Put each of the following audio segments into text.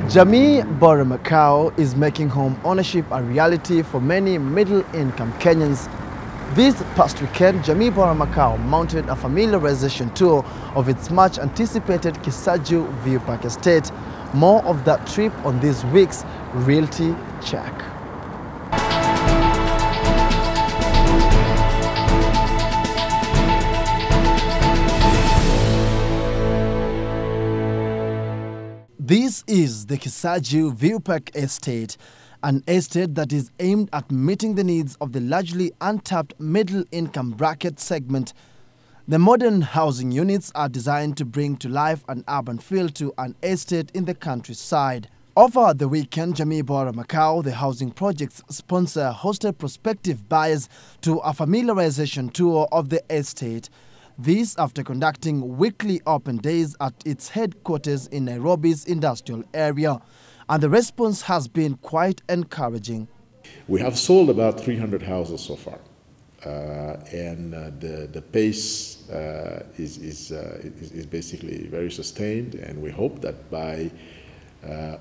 Jamii Bora Macau is making home ownership a reality for many middle-income Kenyans. This past weekend, Jamii Bora Macau mounted a familiarization tour of its much-anticipated Kisaju View Park estate. More of that trip on this week's Realty Check. This is the Kisaju View Park Estate, an estate that is aimed at meeting the needs of the largely untapped middle-income bracket segment. The modern housing units are designed to bring to life an urban feel to an estate in the countryside. Over the weekend, Jamii Bora Macau, the housing project's sponsor, hosted prospective buyers to a familiarization tour of the estate. This after conducting weekly open days at its headquarters in Nairobi's industrial area. And the response has been quite encouraging. We have sold about 300 houses so far. The pace is basically very sustained, and we hope that by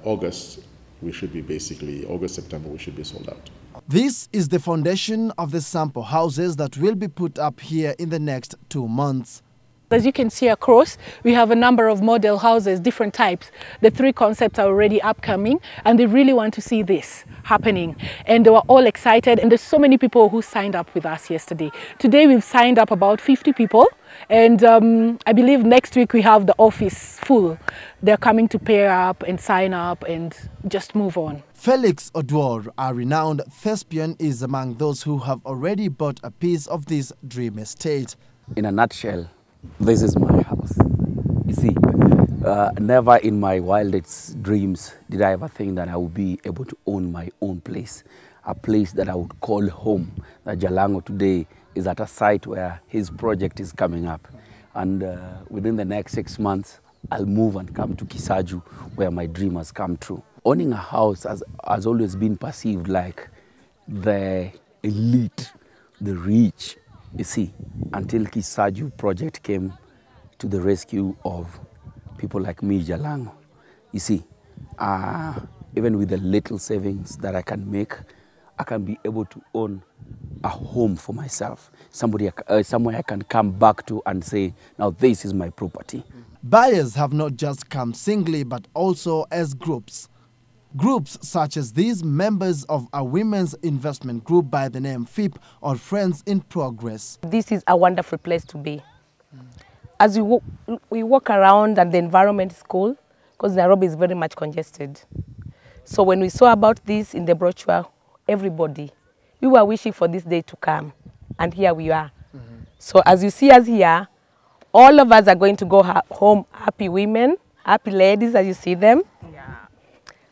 August, September, we should be sold out. This is the foundation of the sample houses that will be put up here in the next 2 months. As you can see across, we have a number of model houses, different types. The 3 concepts are already upcoming, and they really want to see this happening. And they were all excited, and there's so many people who signed up with us yesterday. Today we've signed up about 50 people, and I believe next week we have the office full. They're coming to pair up and sign up and just move on. Felix Odwor, a renowned thespian, is among those who have already bought a piece of this dream estate. In a nutshell, this is my house. You see, never in my wildest dreams did I ever think that I would be able to own my own place, a place that I would call home. That Jalango today is at a site where his project is coming up. And within the next 6 months, I'll move and come to Kisaju, where my dream has come true. Owning a house has always been perceived like the elite, the rich, you see, until Kisaju project came to the rescue of people like me, Jalango. You see, even with the little savings that I can make, I can be able to own a home for myself, somewhere I can come back to and say, now this is my property. Buyers have not just come singly, but also as groups. Groups such as these, members of a women's investment group by the name FIP, or Friends in Progress. This is a wonderful place to be. As we walk around and the environment is cool, because Nairobi is very much congested. So when we saw about this in the brochure, everybody, we were wishing for this day to come, and here we are. So as you see us here, all of us are going to go home happy women, happy ladies as you see them.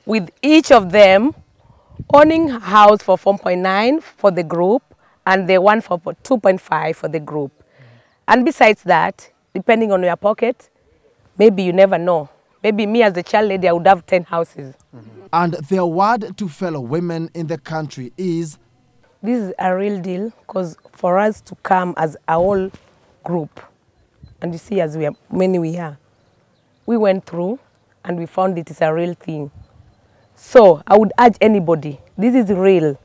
With each of them owning a house for 4.9 for the group and the one for 2.5 for the group. And besides that, depending on your pocket, maybe you never know. Maybe me as a child lady, I would have 10 houses. And their word to fellow women in the country is? This is a real deal, because for us to come as a whole group, and you see as many we are, we went through and we found it is a real thing. So I would urge anybody, this is real.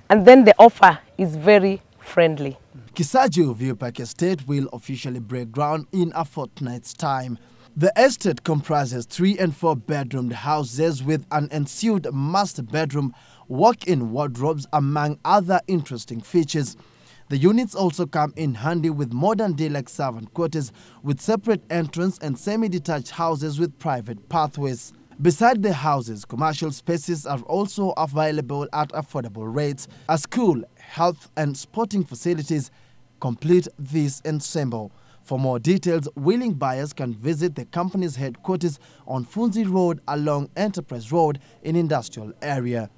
And then the offer is very friendly. Kisaju View Park Estate will officially break ground in a fortnight's time. The estate comprises 3 and 4 bedroomed houses with an ensuite master bedroom, walk-in wardrobes, among other interesting features. The units also come in handy with modern deluxe servant quarters with separate entrance and semi-detached houses with private pathways. Beside the houses, commercial spaces are also available at affordable rates. A school, health and sporting facilities complete this ensemble. For more details, willing buyers can visit the company's headquarters on Funzi Road along Enterprise Road in industrial area.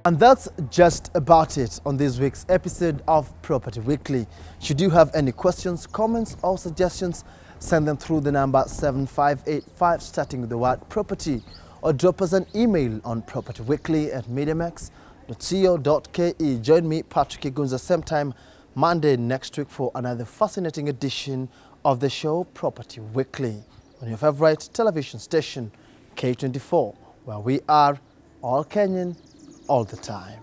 And that's just about it on this week's episode of Property Weekly. Should you have any questions, comments or suggestions, send them through the number 7585 starting with the word property, or drop us an email on propertyweekly@mediamax.com. www.propertyweekly.co.ke. Join me, Patrick Igunza, same time Monday next week for another fascinating edition of the show Property Weekly on your favorite television station, K24, where we are all Kenyan all the time.